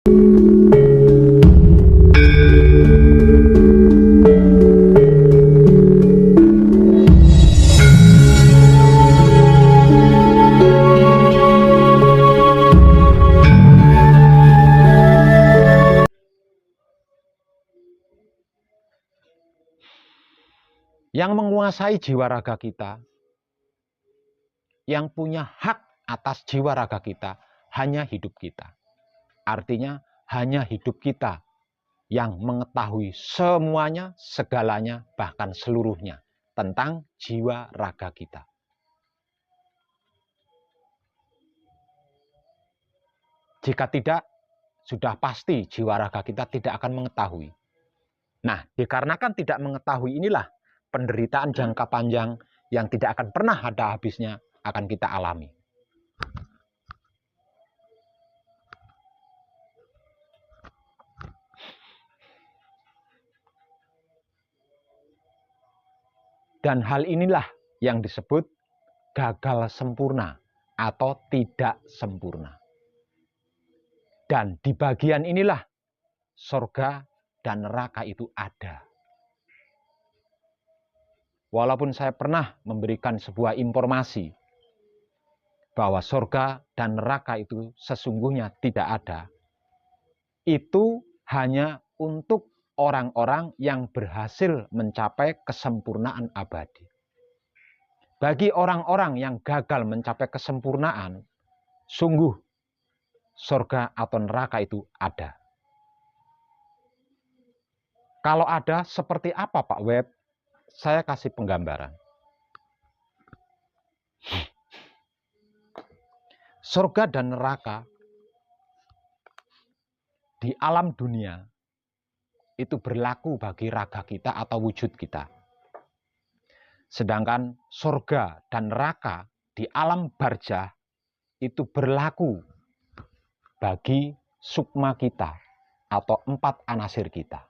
Yang menguasai jiwa raga kita, yang punya hak atas jiwa raga kita, hanya hidup kita. Artinya hanya hidup kita yang mengetahui semuanya, segalanya, bahkan seluruhnya tentang jiwa raga kita. Jika tidak, sudah pasti jiwa raga kita tidak akan mengetahui. Nah, dikarenakan tidak mengetahui inilah penderitaan jangka panjang yang tidak akan pernah ada habisnya akan kita alami. Dan hal inilah yang disebut gagal sempurna atau tidak sempurna. Dan di bagian inilah surga dan neraka itu ada. Walaupun saya pernah memberikan sebuah informasi bahwa surga dan neraka itu sesungguhnya tidak ada, itu hanya untuk orang-orang yang berhasil mencapai kesempurnaan abadi. Bagi orang-orang yang gagal mencapai kesempurnaan, sungguh surga atau neraka itu ada. Kalau ada, seperti apa Pak Web? Saya kasih penggambaran. Surga dan neraka di alam dunia itu berlaku bagi raga kita atau wujud kita. Sedangkan surga dan neraka di alam barzah itu berlaku bagi sukma kita atau 4 anasir kita.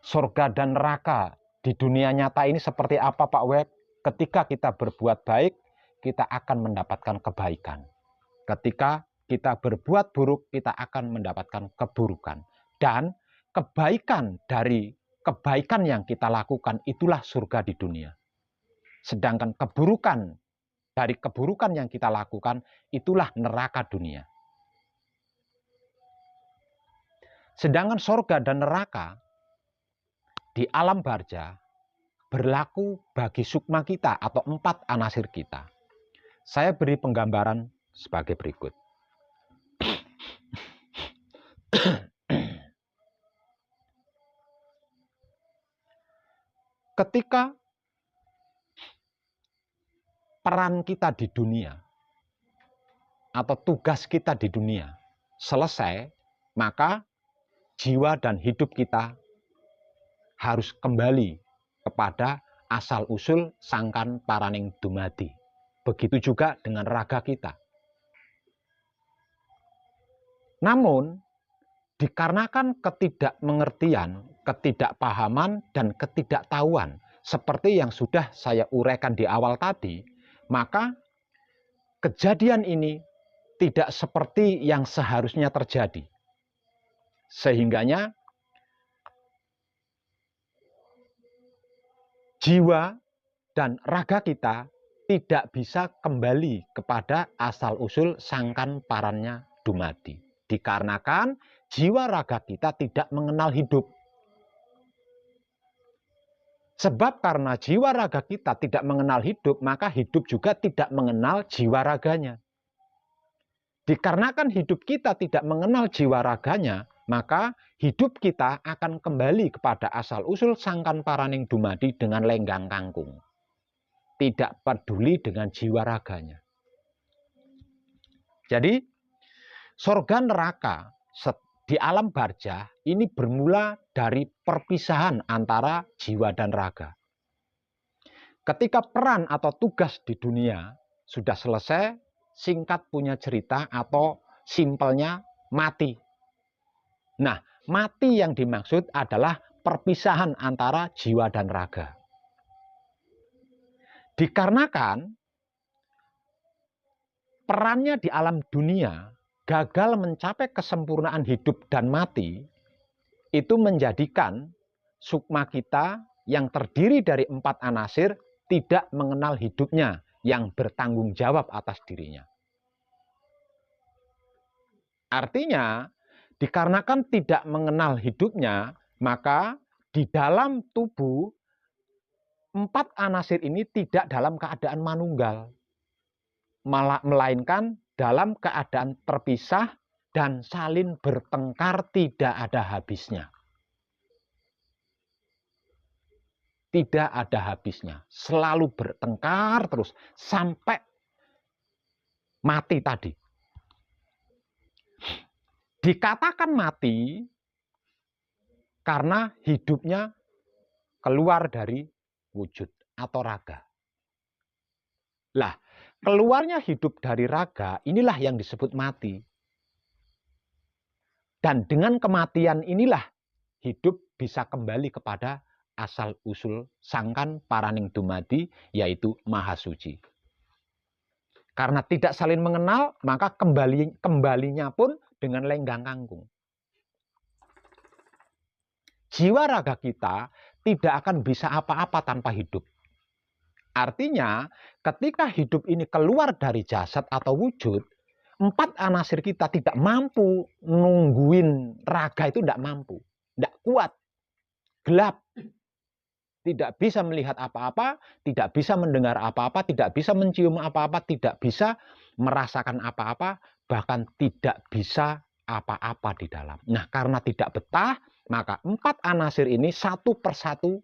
Surga dan neraka di dunia nyata ini seperti apa Pak Web? Ketika kita berbuat baik, kita akan mendapatkan kebaikan. Ketika kita berbuat buruk, kita akan mendapatkan keburukan. Dan kebaikan dari kebaikan yang kita lakukan itulah surga di dunia. Sedangkan keburukan dari keburukan yang kita lakukan itulah neraka dunia. Sedangkan surga dan neraka di alam barzah berlaku bagi sukma kita atau 4 anasir kita. Saya beri penggambaran sebagai berikut. Ketika peran kita di dunia atau tugas kita di dunia selesai, maka jiwa dan hidup kita harus kembali kepada asal-usul sangkan paraning dumadi. Begitu juga dengan raga kita. Namun, dikarenakan ketidakmengertian, ketidakpahaman, dan ketidaktahuan, seperti yang sudah saya uraikan di awal tadi, maka kejadian ini tidak seperti yang seharusnya terjadi. Sehingganya jiwa dan raga kita tidak bisa kembali kepada asal-usul sangkan parannya dumadi. Dikarenakan jiwa raga kita tidak mengenal hidup. Sebab karena jiwa raga kita tidak mengenal hidup, maka hidup juga tidak mengenal jiwa raganya. Dikarenakan hidup kita tidak mengenal jiwa raganya, maka hidup kita akan kembali kepada asal-usul sangkan paraning dumadi dengan lenggang kangkung. Tidak peduli dengan jiwa raganya. Jadi, surga neraka di alam barzah ini bermula dari perpisahan antara jiwa dan raga. Ketika peran atau tugas di dunia sudah selesai, singkat punya cerita atau simpelnya mati. Nah, mati yang dimaksud adalah perpisahan antara jiwa dan raga. Dikarenakan perannya di alam dunia gagal mencapai kesempurnaan hidup dan mati, itu menjadikan sukma kita yang terdiri dari 4 anasir tidak mengenal hidupnya yang bertanggung jawab atas dirinya. Artinya, dikarenakan tidak mengenal hidupnya, maka di dalam tubuh 4 anasir ini tidak dalam keadaan manunggal, melainkan dalam keadaan terpisah dan saling bertengkar tidak ada habisnya. Tidak ada habisnya, selalu bertengkar terus sampai mati tadi. Dikatakan mati karena hidupnya keluar dari wujud atau raga. Lah, keluarnya hidup dari raga inilah yang disebut mati. Dan dengan kematian inilah hidup bisa kembali kepada asal usul sangkan paraning dumadi, yaitu maha suci. Karena tidak saling mengenal, maka kembalinya pun dengan lenggang kangkung. Jiwa raga kita tidak akan bisa apa-apa tanpa hidup. Artinya, ketika hidup ini keluar dari jasad atau wujud, 4 anasir kita tidak mampu nungguin raga itu, tidak mampu, tidak kuat, gelap. Tidak bisa melihat apa-apa, tidak bisa mendengar apa-apa, tidak bisa mencium apa-apa, tidak bisa merasakan apa-apa, bahkan tidak bisa apa-apa di dalam. Nah, karena tidak betah, maka 4 anasir ini satu persatu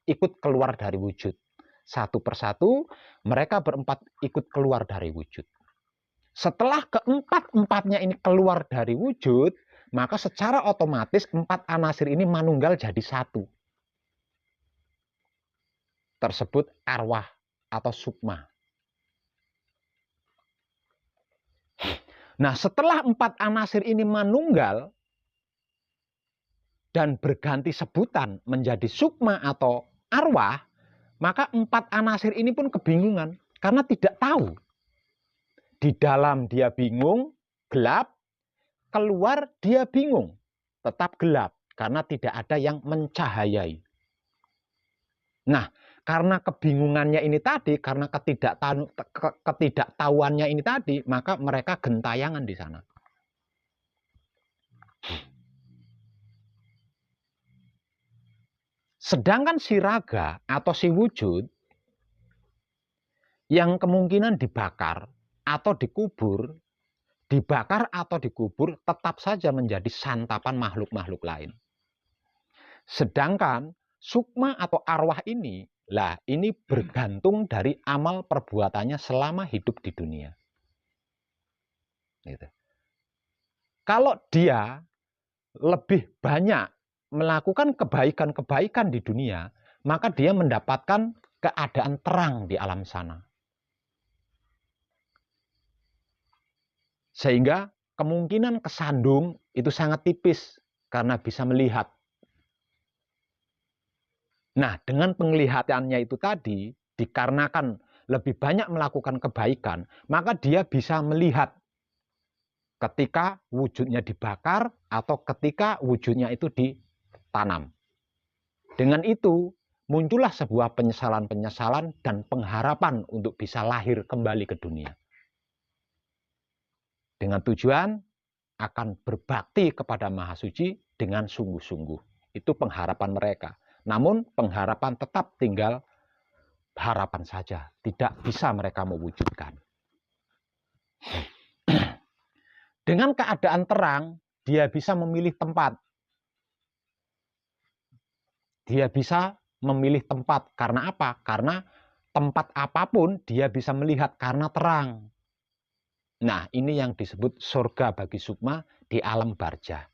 ikut keluar dari wujud. Satu persatu mereka berempat ikut keluar dari wujud. Setelah keempat-empatnya ini keluar dari wujud, maka secara otomatis 4 anasir ini manunggal jadi satu. Tersebut arwah atau sukma. Nah, setelah 4 anasir ini manunggal dan berganti sebutan menjadi sukma atau arwah, maka 4 anasir ini pun kebingungan karena tidak tahu. Di dalam dia bingung, gelap, keluar dia bingung, tetap gelap karena tidak ada yang mencahayai. Nah, karena kebingungannya ini tadi, karena ketidaktahuannya ini tadi, maka mereka gentayangan di sana. Sedangkan si raga atau si wujud yang kemungkinan dibakar atau dikubur, dibakar atau dikubur tetap saja menjadi santapan makhluk-makhluk lain. Sedangkan sukma atau arwah ini, lah ini bergantung dari amal perbuatannya selama hidup di dunia. Gitu. Kalau dia lebih banyak melakukan kebaikan-kebaikan di dunia, maka dia mendapatkan keadaan terang di alam sana. Sehingga kemungkinan kesandung itu sangat tipis karena bisa melihat. Nah, dengan penglihatannya itu tadi, dikarenakan lebih banyak melakukan kebaikan, maka dia bisa melihat ketika wujudnya dibakar atau ketika wujudnya itu ditanam. Dengan itu, muncullah sebuah penyesalan-penyesalan dan pengharapan untuk bisa lahir kembali ke dunia. Dengan tujuan akan berbakti kepada Maha Suci dengan sungguh-sungguh. Itu pengharapan mereka. Namun pengharapan tetap tinggal harapan saja, tidak bisa mereka mewujudkan. Dengan keadaan terang, dia bisa memilih tempat. Dia bisa memilih tempat. Karena apa? Karena tempat apapun dia bisa melihat karena terang. Nah, ini yang disebut surga bagi sukma di alam barja.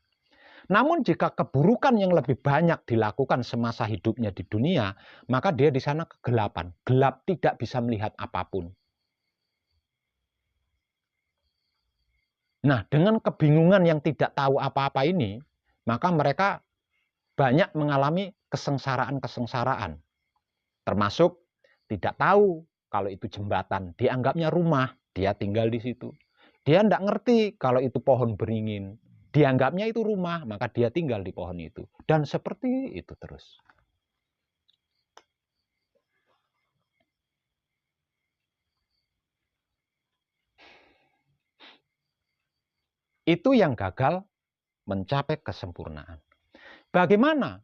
Namun jika keburukan yang lebih banyak dilakukan semasa hidupnya di dunia, maka dia di sana kegelapan. Gelap, tidak bisa melihat apapun. Nah, dengan kebingungan yang tidak tahu apa-apa ini, maka mereka banyak mengalami kesengsaraan-kesengsaraan. Termasuk tidak tahu kalau itu jembatan, dianggapnya rumah, dia tinggal di situ. Dia tidak ngerti kalau itu pohon beringin. Dianggapnya itu rumah, maka dia tinggal di pohon itu. Dan seperti itu terus. Itu yang gagal mencapai kesempurnaan. Bagaimana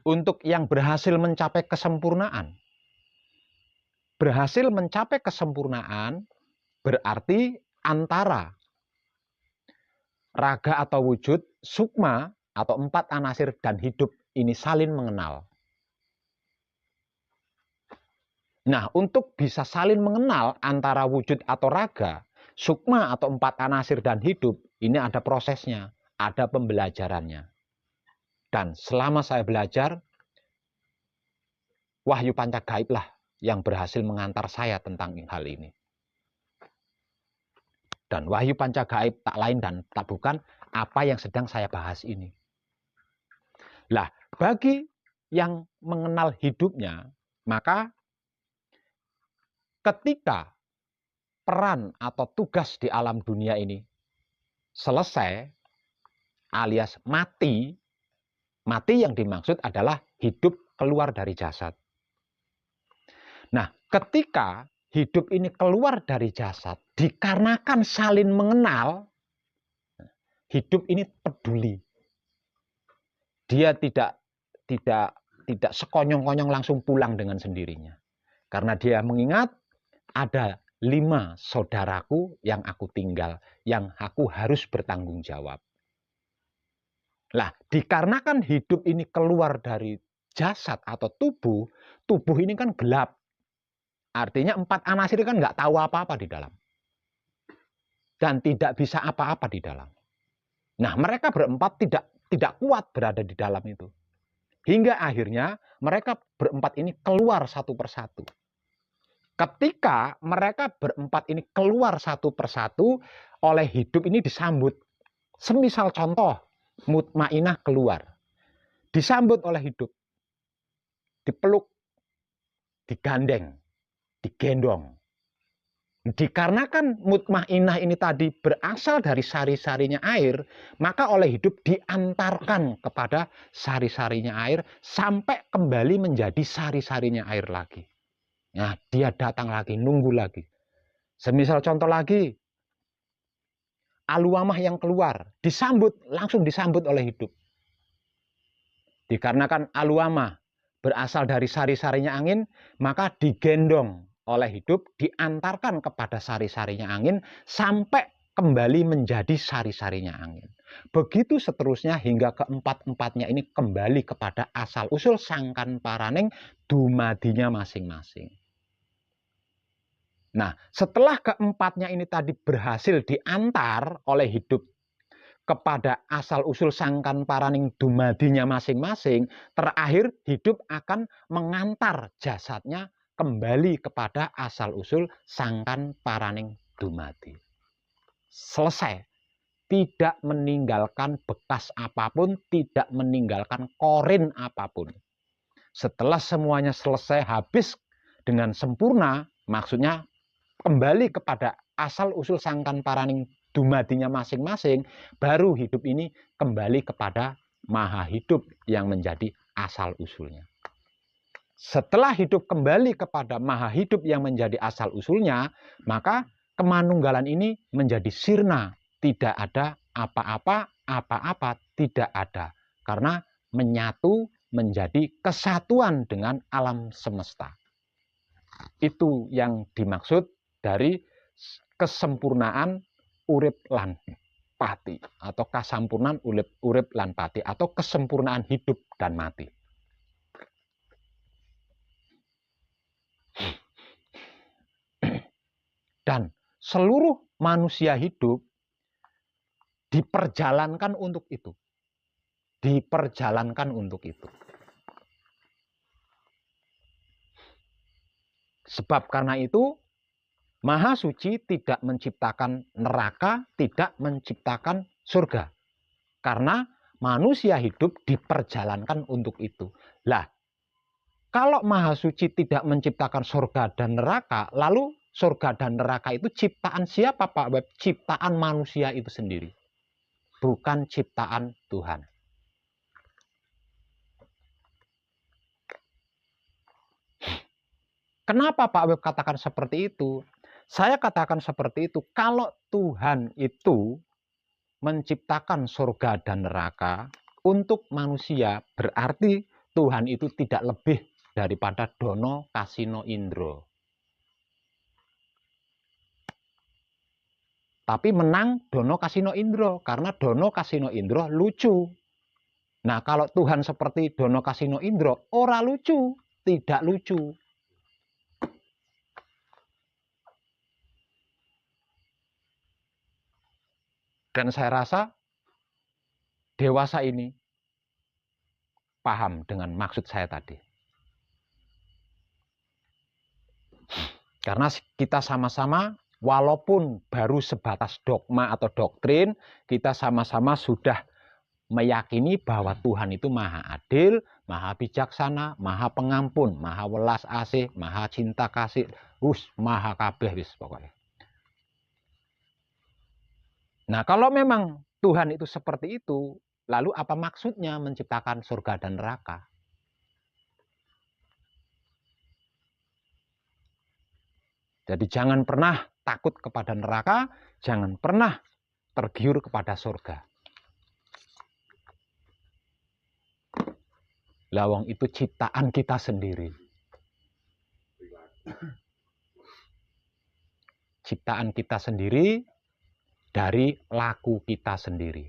untuk yang berhasil mencapai kesempurnaan? Berhasil mencapai kesempurnaan berarti antara raga atau wujud, sukma atau 4 anasir dan hidup ini saling mengenal. Nah, untuk bisa saling mengenal antara wujud atau raga, sukma atau 4 anasir dan hidup, ini ada prosesnya, ada pembelajarannya. Dan selama saya belajar, wahyu pancagaib lah yang berhasil mengantar saya tentang hal ini. Dan wahyu pancagaib tak lain dan tak bukan apa yang sedang saya bahas ini. Lah, bagi yang mengenal hidupnya, maka ketika peran atau tugas di alam dunia ini selesai, alias mati, mati yang dimaksud adalah hidup keluar dari jasad. Nah, ketika hidup ini keluar dari jasad, dikarenakan saling mengenal, hidup ini peduli. Dia tidak sekonyong-konyong langsung pulang dengan sendirinya. Karena dia mengingat ada 5 saudaraku yang aku tinggal, yang aku harus bertanggung jawab. Lah, dikarenakan hidup ini keluar dari jasad atau tubuh, tubuh ini kan gelap. Artinya 4 anasir kan nggak tahu apa-apa di dalam. Dan tidak bisa apa-apa di dalam. Nah, mereka berempat tidak kuat berada di dalam itu. Hingga akhirnya mereka berempat ini keluar satu persatu. Ketika mereka berempat ini keluar satu persatu, oleh hidup ini disambut. Semisal contoh, mutmainah keluar. Disambut oleh hidup. Dipeluk, digandeng, digendong. Dikarenakan mutmainah ini tadi berasal dari sari-sarinya air, maka oleh hidup diantarkan kepada sari-sarinya air sampai kembali menjadi sari-sarinya air lagi. Nah, dia datang lagi, nunggu lagi. Semisal contoh lagi, Aluamah yang keluar, langsung disambut oleh hidup. Dikarenakan Aluamah berasal dari sari-sarinya angin, maka digendong oleh hidup, diantarkan kepada sari-sarinya angin, sampai kembali menjadi sari-sarinya angin. Begitu seterusnya hingga keempat-empatnya ini kembali kepada asal-usul sangkan paraning dumadinya masing-masing. Nah, setelah keempatnya ini tadi berhasil diantar oleh hidup kepada asal-usul sangkan paraning dumadinya masing-masing, terakhir hidup akan mengantar jasadnya kembali kepada asal-usul sangkan paraning dumadi. Selesai. Tidak meninggalkan bekas apapun, tidak meninggalkan korin apapun. Setelah semuanya selesai habis dengan sempurna, maksudnya kembali kepada asal-usul sangkan paraning dumadinya masing-masing, baru hidup ini kembali kepada maha hidup yang menjadi asal-usulnya. Setelah hidup kembali kepada maha hidup yang menjadi asal-usulnya, maka kemanunggalan ini menjadi sirna. Tidak ada apa-apa tidak ada. Karena menyatu menjadi kesatuan dengan alam semesta. Itu yang dimaksud dari kesempurnaan urip lan pati, atau kesempurnaan urip lan pati, atau kesempurnaan hidup dan mati. Dan seluruh manusia hidup diperjalankan untuk itu. Diperjalankan untuk itu. Sebab karena itu Maha Suci tidak menciptakan neraka, tidak menciptakan surga. Karena manusia hidup diperjalankan untuk itu. Lah, kalau Maha Suci tidak menciptakan surga dan neraka, lalu surga dan neraka itu ciptaan siapa Pak Web? Ciptaan manusia itu sendiri, bukan ciptaan Tuhan. Kenapa Pak Web katakan seperti itu? Saya katakan seperti itu, kalau Tuhan itu menciptakan surga dan neraka untuk manusia, berarti Tuhan itu tidak lebih daripada Dono Kasino Indro. Tapi menang Dono Kasino Indro, karena Dono Kasino Indro lucu. Nah, kalau Tuhan seperti Dono Kasino Indro, ora lucu, tidak lucu. Dan saya rasa dewasa ini paham dengan maksud saya tadi. Karena kita sama-sama, walaupun baru sebatas dogma atau doktrin, kita sama-sama sudah meyakini bahwa Tuhan itu maha adil, maha bijaksana, maha pengampun, maha welas asih, maha cinta kasih, maha kabeh wis pokoknya. Nah, kalau memang Tuhan itu seperti itu, lalu apa maksudnya menciptakan surga dan neraka? Jadi jangan pernah takut kepada neraka, jangan pernah tergiur kepada surga. Lawang itu ciptaan kita sendiri. Ciptaan kita sendiri dari laku kita sendiri.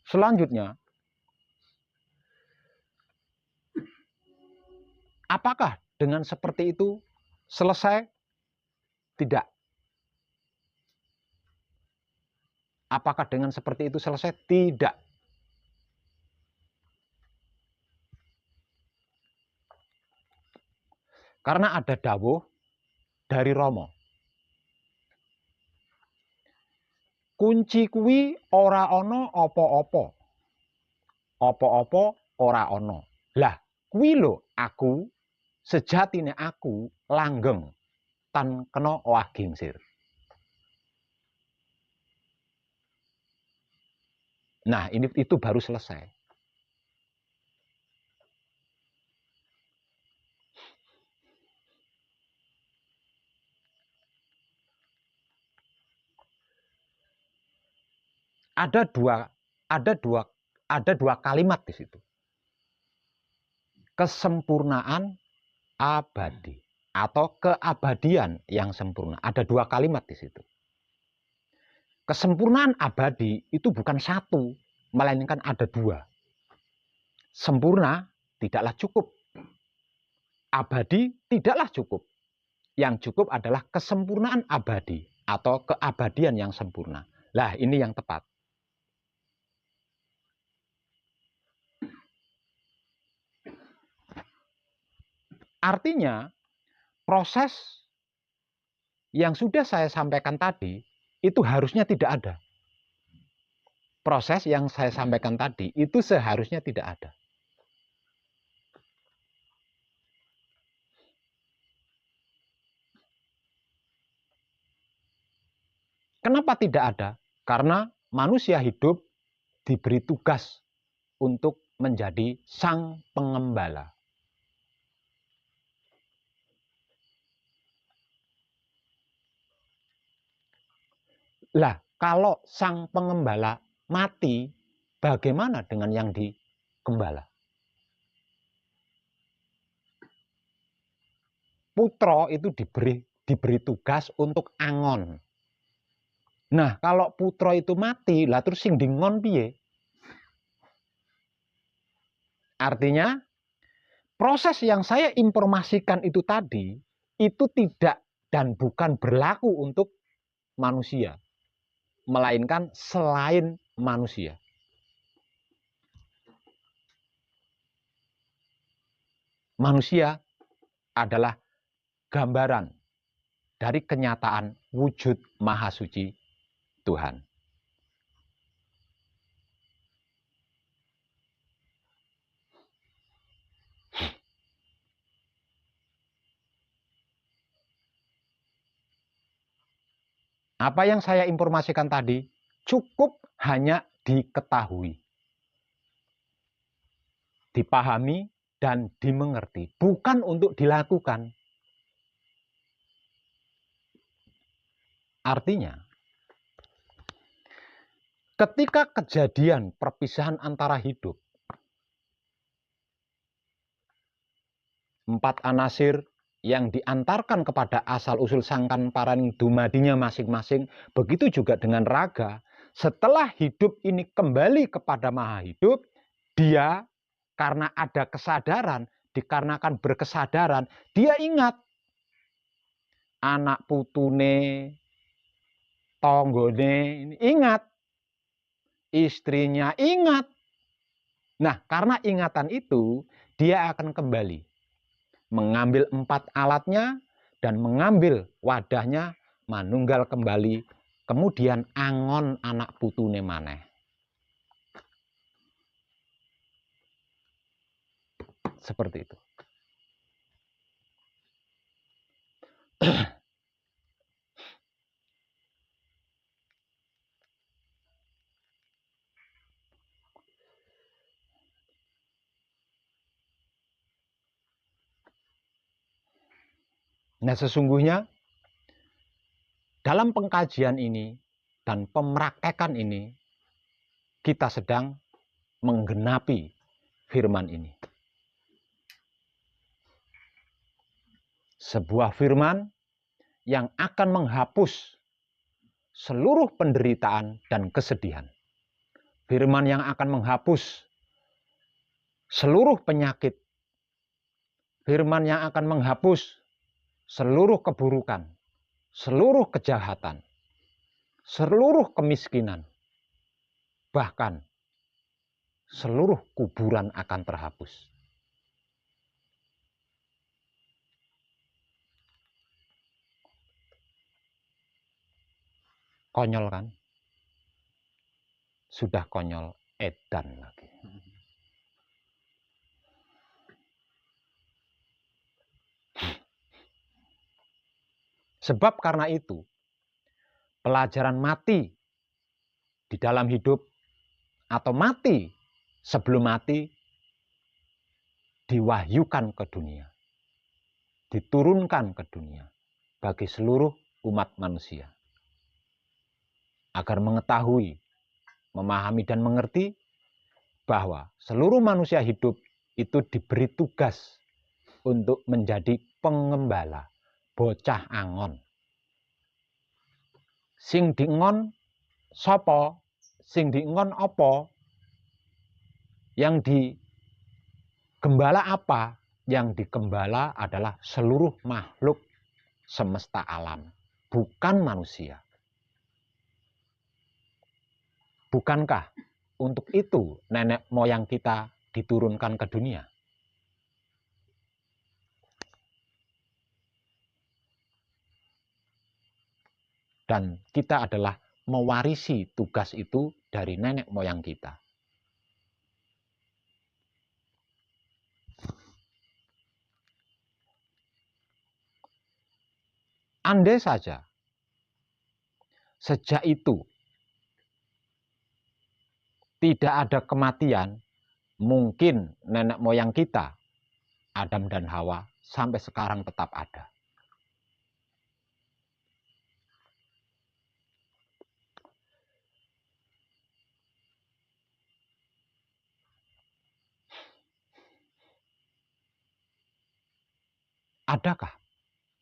Selanjutnya, apakah dengan seperti itu selesai? Tidak. Apakah dengan seperti itu selesai? Tidak. Karena ada dawuh dari Romo. Kunci kuwi ora ono opo-opo. Opo-opo ora ono. Lah, kuwi lho aku, sejatine aku langgeng tan kena owah gingsir. Nah, itu baru selesai. Ada dua kalimat di situ. Kesempurnaan abadi atau keabadian yang sempurna. Ada dua kalimat di situ. Kesempurnaan abadi itu bukan satu, melainkan ada dua. Sempurna tidaklah cukup. Abadi tidaklah cukup. Yang cukup adalah kesempurnaan abadi atau keabadian yang sempurna. Lah, ini yang tepat. Artinya, proses yang sudah saya sampaikan tadi, itu harusnya tidak ada. Proses yang saya sampaikan tadi, itu seharusnya tidak ada. Kenapa tidak ada? Karena manusia hidup diberi tugas untuk menjadi sang pengembala. Lah, kalau sang pengembala mati, bagaimana dengan yang digembala? Putra itu diberi tugas untuk angon. Nah, kalau putra itu mati, lah terus sing dingon piye? Artinya, proses yang saya informasikan itu tadi, itu tidak dan bukan berlaku untuk manusia, melainkan selain manusia. Manusia adalah gambaran dari kenyataan wujud Maha Suci Tuhan. Apa yang saya informasikan tadi cukup hanya diketahui, dipahami, dan dimengerti, bukan untuk dilakukan. Artinya, ketika kejadian perpisahan antara hidup, 4 anasir yang diantarkan kepada asal-usul sangkan paraning dumadinya masing-masing, begitu juga dengan raga. Setelah hidup ini kembali kepada Maha Hidup, dia karena ada kesadaran, dikarenakan berkesadaran, dia ingat anak putune, tonggone, ingat istrinya, ingat. Nah, karena ingatan itu, dia akan kembali mengambil 4 alatnya dan mengambil wadahnya, manunggal kembali, kemudian angon anak putune maneh. Seperti itu. Nah, sesungguhnya dalam pengkajian ini dan pemraktekan ini, kita sedang menggenapi firman ini. Sebuah firman yang akan menghapus seluruh penderitaan dan kesedihan. Firman yang akan menghapus seluruh penyakit. Firman yang akan menghapus seluruh keburukan, seluruh kejahatan, seluruh kemiskinan, bahkan seluruh kuburan akan terhapus. Konyol kan? Sudah konyol, edan lagi. Sebab karena itu, pelajaran mati di dalam hidup atau mati sebelum mati diwahyukan ke dunia, diturunkan ke dunia bagi seluruh umat manusia. Agar mengetahui, memahami dan mengerti bahwa seluruh manusia hidup itu diberi tugas untuk menjadi pengembala, bocah angon. Sing diengon sapa? Sing diengon apa? Yang digembala apa? Yang digembala adalah seluruh makhluk semesta alam, bukan manusia. Bukankah untuk itu nenek moyang kita diturunkan ke dunia? Dan kita adalah mewarisi tugas itu dari nenek moyang kita. Andai saja sejak itu tidak ada kematian, mungkin nenek moyang kita, Adam dan Hawa, sampai sekarang tetap ada. Adakah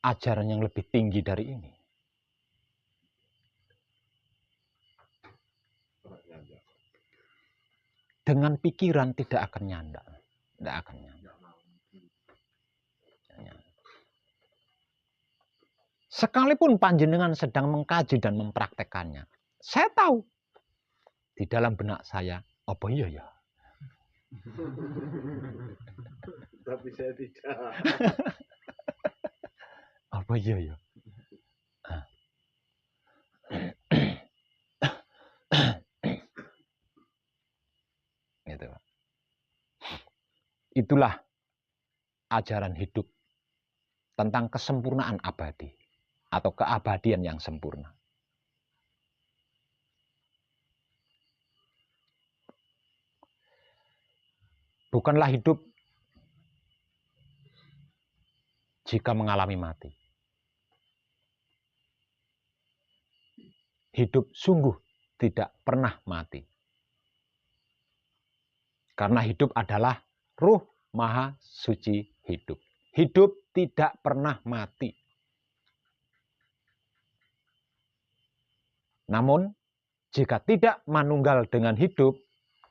ajaran yang lebih tinggi dari ini? Dengan pikiran tidak akan nyanda. Tidak akan nyanda. Sekalipun panjenengan sedang mengkaji dan mempraktekannya, saya tahu di dalam benak saya, apa iya ya? Tapi saya tidak. Apa iya ya? Itulah ajaran hidup tentang kesempurnaan abadi atau keabadian yang sempurna. Bukanlah hidup jika mengalami mati. Hidup sungguh tidak pernah mati. Karena hidup adalah ruh maha suci hidup. Hidup tidak pernah mati. Namun, jika tidak manunggal dengan hidup,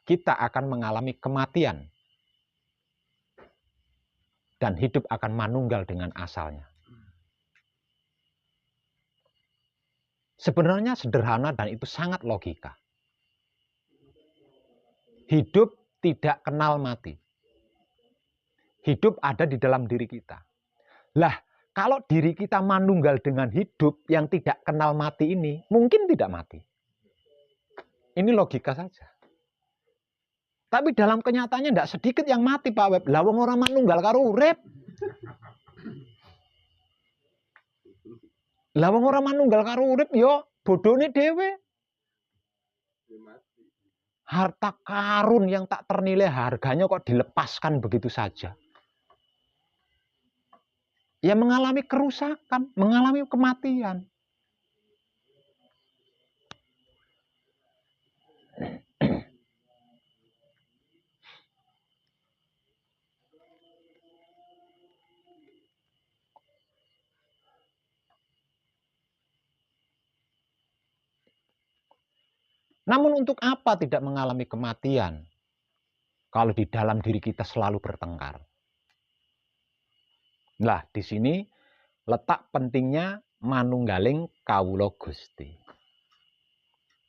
kita akan mengalami kematian. Dan hidup akan manunggal dengan asalnya. Sebenarnya sederhana dan itu sangat logika. Hidup tidak kenal mati. Hidup ada di dalam diri kita. Lah, kalau diri kita manunggal dengan hidup yang tidak kenal mati ini, mungkin tidak mati. Ini logika saja. Tapi dalam kenyataannya tidak sedikit yang mati, Pak Web. Lah wong ora manunggal karo urip. Lah wong ora manunggal karo urip yo bodone dhewe. Harta karun yang tak ternilai harganya kok dilepaskan begitu saja. Ya mengalami kerusakan, mengalami kematian. Namun untuk apa tidak mengalami kematian kalau di dalam diri kita selalu bertengkar? Nah, di sini letak pentingnya manunggaling kawula Gusti.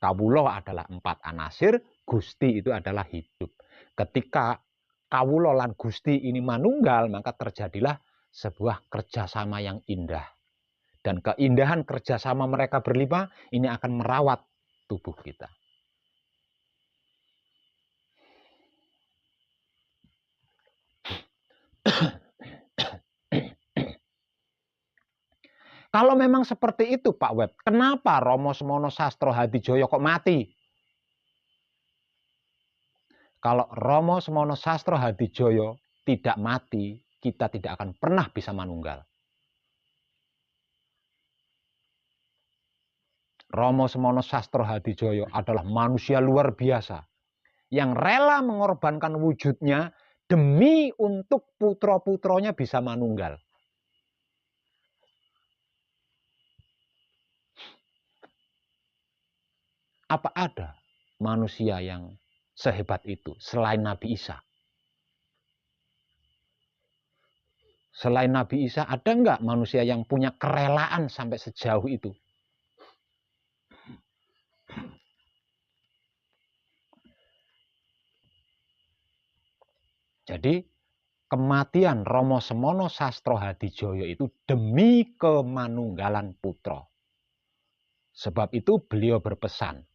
Kawula adalah 4 anasir, Gusti itu adalah hidup. Ketika kawula lan Gusti ini manunggal, maka terjadilah sebuah kerjasama yang indah. Dan keindahan kerjasama mereka berlima ini akan merawat tubuh kita. Kalau memang seperti itu Pak Web, kenapa Romo Semono Sastro Hadijoyo kok mati? Kalau Romo Semono Sastro Hadijoyo tidak mati, kita tidak akan pernah bisa manunggal. Romo Semono Sastro Hadijoyo adalah manusia luar biasa yang rela mengorbankan wujudnya demi untuk putra-putranya bisa manunggal. Apa ada manusia yang sehebat itu selain Nabi Isa? Selain Nabi Isa, ada nggak manusia yang punya kerelaan sampai sejauh itu? Jadi, kematian Romo Semono Sastro Hadijoyo itu demi kemanunggalan putra. Sebab itu beliau berpesan,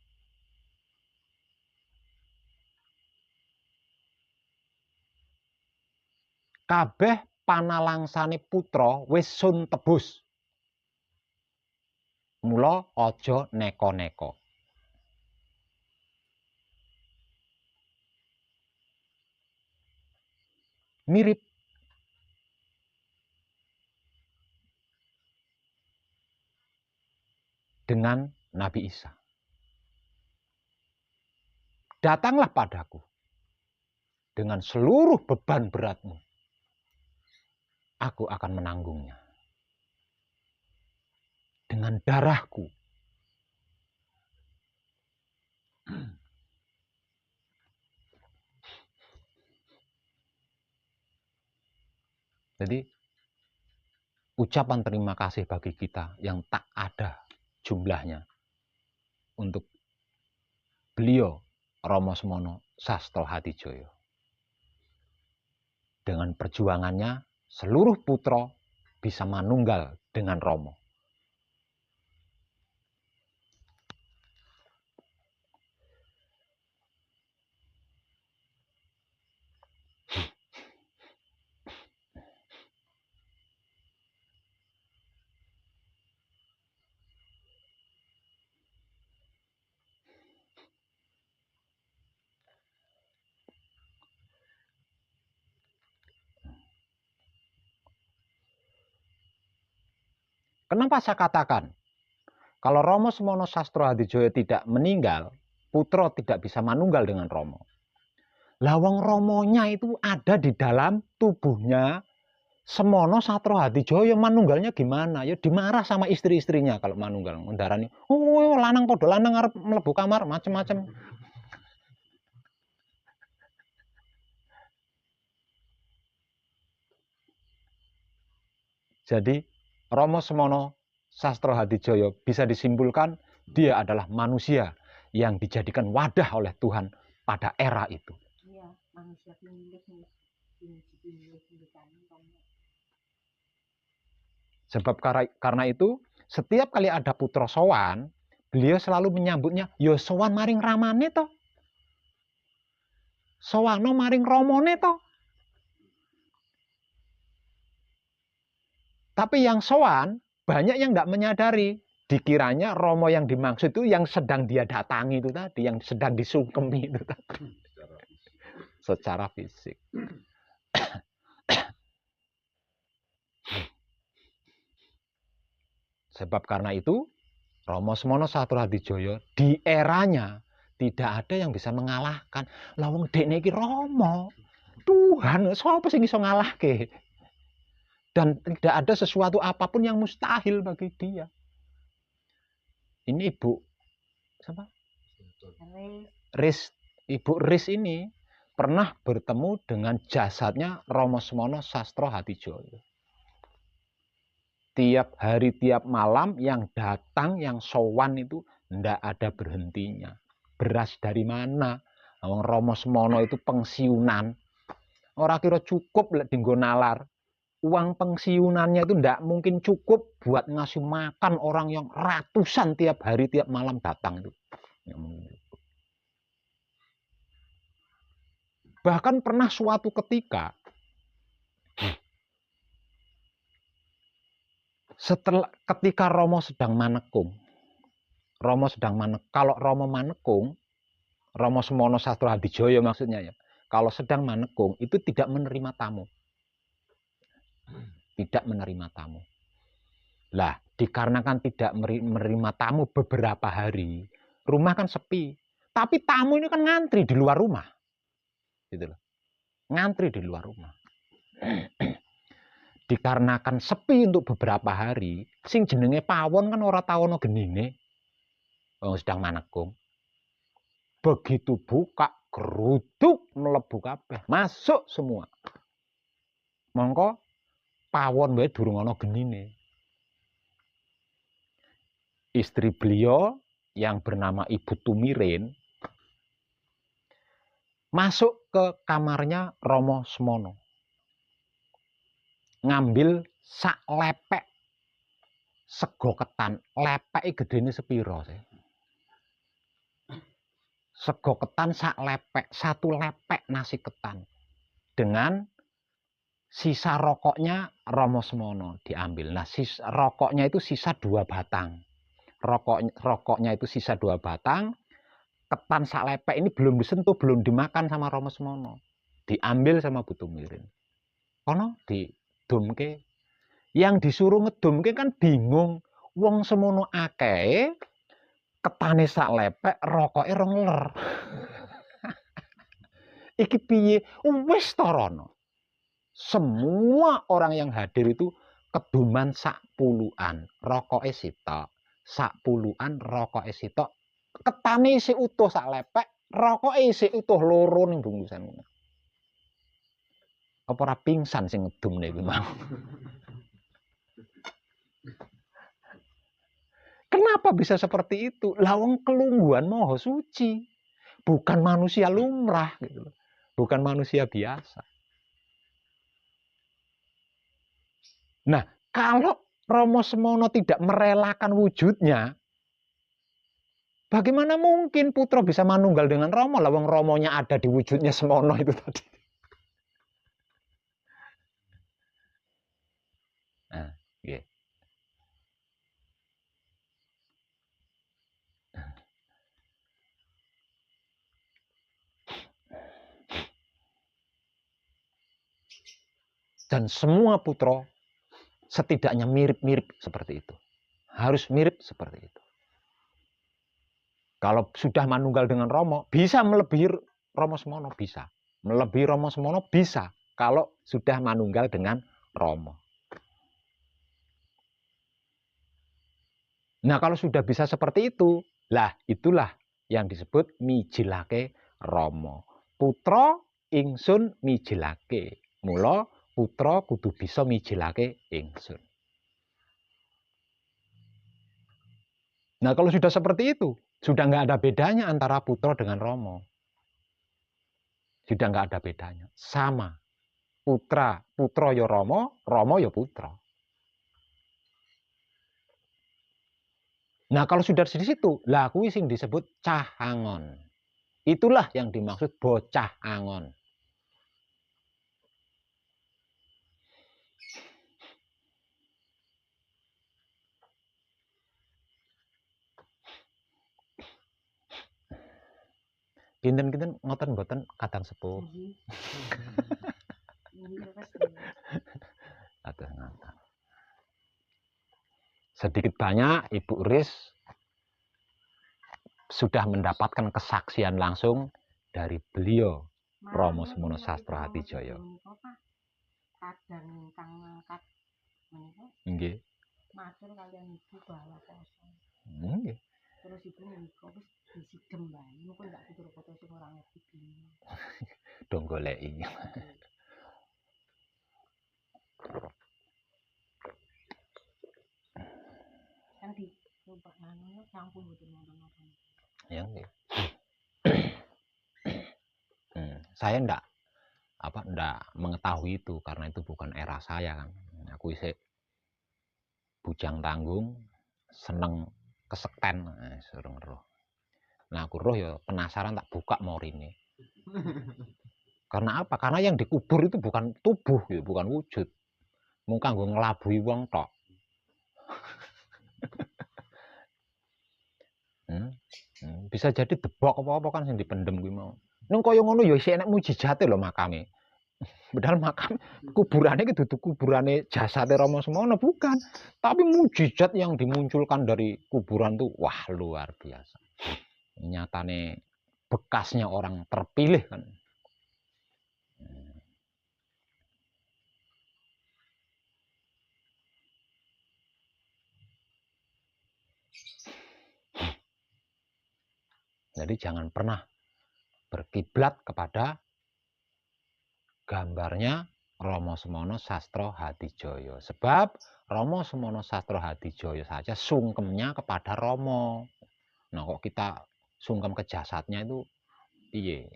kabeh panalangsane putra wis sun tebus. Mula aja neko-neko. Mirip dengan Nabi Isa. Datanglah padaku dengan seluruh beban beratmu. Aku akan menanggungnya. Dengan darahku. Jadi ucapan terima kasih bagi kita yang tak ada jumlahnya untuk beliau Romo Semono Sastro Hadijoyo. Dengan perjuangannya seluruh putra bisa manunggal dengan Romo. Kenapa saya katakan kalau Romo Semono Sastro Hadijoyo tidak meninggal, putra tidak bisa manunggal dengan Romo. Lawang Romonya itu ada di dalam tubuhnya Semono Sastro Hadijoyo, manunggalnya gimana? Ya dimarah sama istri-istrinya kalau manunggal. Ngendarani, oh lanang podo lanang arep mlebu kamar macem-macem. Jadi Romo Semono Sastro Hadijoyo bisa disimpulkan dia adalah manusia yang dijadikan wadah oleh Tuhan pada era itu. Iya, manusia pilih. Sebab karena itu setiap kali ada putra sowan, beliau selalu menyambutnya, yo sowan maring ramane toh. Sowano maring romone toh. Tapi yang sowan banyak yang tidak menyadari. Dikiranya Romo yang dimaksud itu yang sedang dia datangi itu tadi, yang sedang disungkemi itu tadi. Secara fisik. Sebab karena itu Romo Semono Sastro Hadijoyo di eranya tidak ada yang bisa mengalahkan. Lah wong dekne iki Romo. Tuhan, sapa sing iso ngalahke? Dan tidak ada sesuatu apapun yang mustahil bagi dia. Ini Ibu siapa? Ibu Riz ini pernah bertemu dengan jasadnya Romo Semono Sastro Hadijoyo. Tiap hari, tiap malam yang datang, yang sowan itu ndak ada berhentinya. Beras dari mana? Romo Semono itu pensiunan. Ora kira cukup lek dinggo nalar. Uang pensiunannya itu ndak mungkin cukup buat ngasih makan orang yang ratusan tiap hari, tiap malam datang itu. Bahkan pernah suatu ketika ketika Romo sedang manekung. Kalau Romo manekung, Romo Semono Sastro Hadijoyo maksudnya ya. Kalau sedang manekung itu tidak menerima tamu. Tidak menerima tamu. Lah, dikarenakan tidak menerima tamu beberapa hari, rumah kan sepi. Tapi tamu ini kan ngantri di luar rumah. Gitu loh. Ngantri di luar rumah. Dikarenakan sepi untuk beberapa hari, sing jenenge pawon kan ora tau ono genine. Sedang manekung. Begitu buka, geruduk mlebu kabeh, masuk semua. Mongko pawon wae durung ana genine. Istri beliau yang bernama Ibu Tumirin masuk ke kamarnya Romo Semono. Ngambil sak lepek sego ketan, lepeke gedene sepiro sih? Sego ketan sak lepek, satu lepek nasi ketan. Dengan sisa rokoknya Romo Semono diambil. Nah, rokoknya itu sisa 2 batang. Rokoknya itu sisa 2 batang. Ketan sak lepek ini belum disentuh, belum dimakan sama Romo Semono. Diambil sama Bu Tumirin. Kono didumke. Yang disuruh ngedumke kan bingung. Wong semono akeh, ketane sak lepek, rokoke rong ler. Iki piye? Wis torono. Semua orang yang hadir itu keduman sak puluhan, rokoke sitok. Sak puluhan rokoke sitok. Ketane isih utuh sak lepek, rokoke isih utuh loro ning bungkusan. Apa ora pingsan sing ngedumne iki mau. Kenapa bisa seperti itu? Lawang kelungguhan Maha Suci. Bukan manusia lumrah gitu loh. Bukan manusia biasa. Nah, kalau Romo Semono tidak merelakan wujudnya, bagaimana mungkin putra bisa manunggal dengan Romo? Lawang Romonya ada di wujudnya Semono itu tadi. Nah, yeah. Dan semua putra setidaknya mirip-mirip seperti itu. Harus mirip seperti itu. Kalau sudah manunggal dengan Romo, bisa melebihi Romo Semono, bisa. Melebihi Romo Semono bisa kalau sudah manunggal dengan Romo. Nah, kalau sudah bisa seperti itu, lah itulah yang disebut mijilake Romo. Putra ingsun mijilake. Mula putra kudu bisa mijilake ingsun. Nah, kalau sudah seperti itu, sudah nggak ada bedanya antara putra dengan Romo. Sudah nggak ada bedanya. Sama. Putra ya Romo, Romo ya putra. Nah, kalau sudah di situ, lah kuwi sing disebut cah angon. Itulah yang dimaksud bocah angon. Kinten-kinten ngoten mboten kadang sepuh. Sedikit banyak Ibu Riz sudah mendapatkan kesaksian langsung dari beliau Romo Semono Sastro Hatijoyo. Kadang kang ngangkat menika. Nggih. Matur kalian ibu bahwa kosong. Nggih. Terus ibu menika wis disidem bae. Mumpun gak tutur foto sing ora ngerti bingung. Dong goleki. Kan di numpak nanu sampun mboten nonton-nonton. Ya nggih. Saya enggak mengetahui itu karena itu bukan era saya kan. Aku isih bujang tanggung, seneng kesekten, surung roh. Nah, aku roh ya penasaran tak buka morine. Karena apa? Karena yang dikubur itu bukan tubuh, gitu, bukan wujud. Mung kanggo ngelabui wong tok. Bisa jadi debok apa-apa kan sing dipendem kuwi mau. Nung kaya ngono ya isih enek mujizate lho makame. Padahal makam kuburannya itu dudu kuburane jasate Romo Semono bukan, tapi mujizat yang dimunculkan dari kuburan tuh wah luar biasa. Nyatane bekasnya orang terpilih kan. Jadi jangan pernah berkiblat kepada gambarnya Romo Semono Sastro Hatijoyo. Sebab Romo Semono Sastro Hatijoyo saja sungkemnya kepada Romo. Nah kok kita sungkem ke jasadnya itu piye?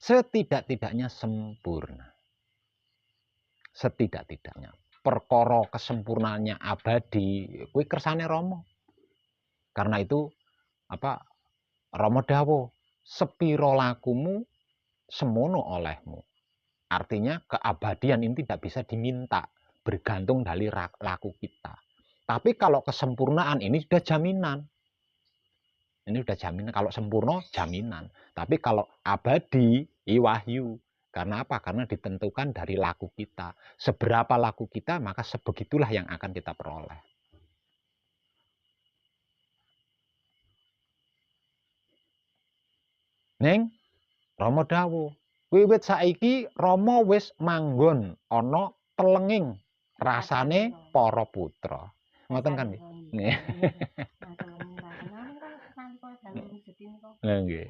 Setidak-tidaknya sempurna. Setidak-tidaknya. Perkara kesempurnaannya abadi, kuwi kersane Romo. Karena itu Romo dawuh, sepiro lakumu semono olehmu. Artinya keabadian ini tidak bisa diminta, bergantung dari laku kita. Tapi kalau kesempurnaan ini sudah jaminan. Ini sudah jaminan, kalau sempurna jaminan. Tapi kalau abadi, wahyu. Karena apa? Karena ditentukan dari laku kita. Seberapa laku kita, maka sebegitulah yang akan kita peroleh. Neng, Romo dawuh, wiwit saiki Romo wis manggon ana telenging rasane para putra. Ngoten kan nggih. Nggih. Nggih.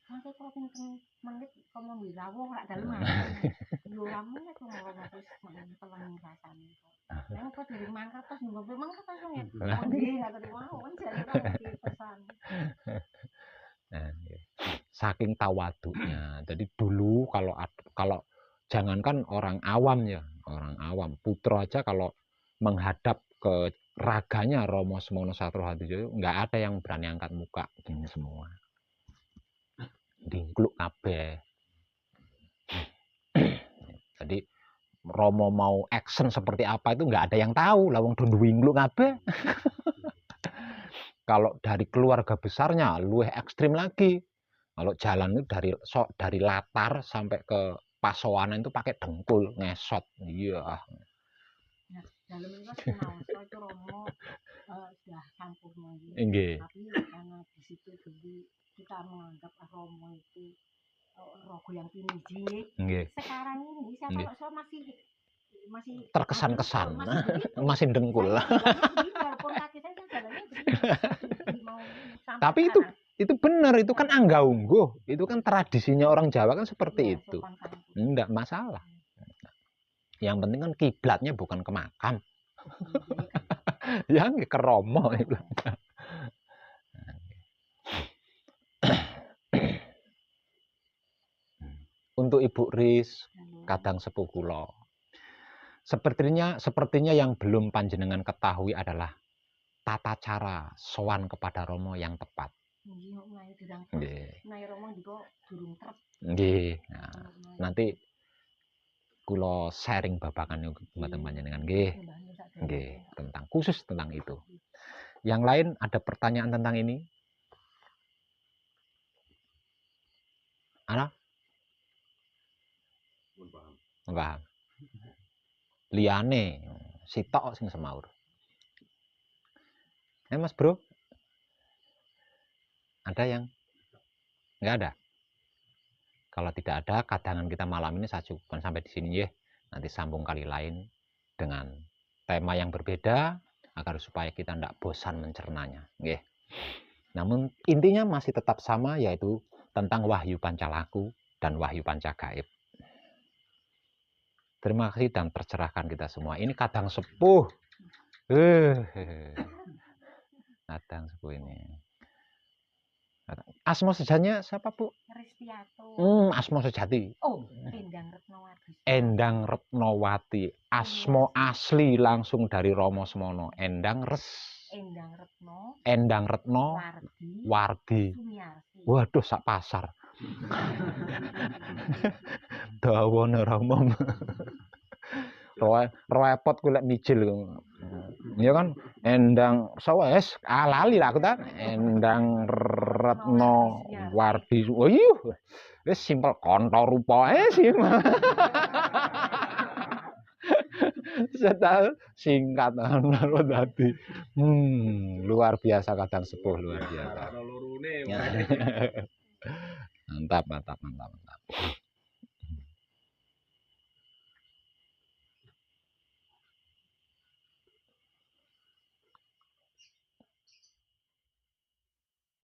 Masa kok pinten menit ngomong wirawuh lak dalem yo ramen nek ngomong wis telengi rasane. Nek kok dari mangkat pas ngombe mangkat langsung ya. Oh nggih ngaten mau kan jare ora pesan. Saking tawaduknya. Jadi dulu kalau jangankan orang awam ya, orang awam, putra aja kalau menghadap ke raganya Romo Semono Sastro Hatijoyo nggak ada yang berani angkat muka ini semua. Dingkluk kabeh. Jadi Romo mau action seperti apa itu nggak ada yang tahu, lawang donduing lu ngabe. Kalau dari keluarga besarnya luwih ekstrim lagi. Kalau jalan itu dari latar sampai ke pasowanan itu pakai dengkul ngesot. Iya. Nah, dalam itu kan maoso itu Romo sudah sampurna gitu. Nggih. Tapi karena di situ jadi kita menganggap Romo itu rogo yang piniji. Sekarang ini saya kalau saya masih terkesan-kesan, masih dengkul. Tapi itu benar, itu kan anggaungguh, itu kan tradisinya orang Jawa kan seperti itu. Enggak masalah. Yang penting kan kiblatnya bukan ke makam. Ya ke Romo itu. Untuk Ibu Ris, kadang sepuh kula. Sepertinya yang belum panjenengan ketahui adalah tata cara sowan kepada Romo yang tepat. Nggih. Nah, nanti kula sharing babakan mboten panjenengan nggih. Nggih, khusus tentang itu. Yang lain ada pertanyaan tentang ini? Ana? Paham. Liyane sitok sing semaur. Mas Bro? Ada yang? Enggak ada? Kalau tidak ada, kadangan kita malam ini saya cukupkan sampai di sini ya. Nanti sambung kali lain dengan tema yang berbeda agar supaya kita tidak bosan mencernanya. Nggih. Namun intinya masih tetap sama, yaitu tentang Wahyu Pancalaku dan Wahyu Pancagaib. Terima kasih dan tercerahkan kita semua. Ini kadang sepuh. Kadang sepuh ini. Asma sejatinya siapa, Bu? Ristiato. Asma sejati. Oh, Endang Retnowati. Endang Retnowati. Asma asli langsung dari Romo Semono. Endang Retno. Wardi. Waduh, sak pasar. Dawane Romo. Repot golek mijil. Ya kan, Endang sawes lali lah aku ta. Endang Retno Wardi. Oh iya. Wis simpel konto rupa simpel. Saya singkat tadi. Luar biasa kadang sepuh luar biasa. Mantap.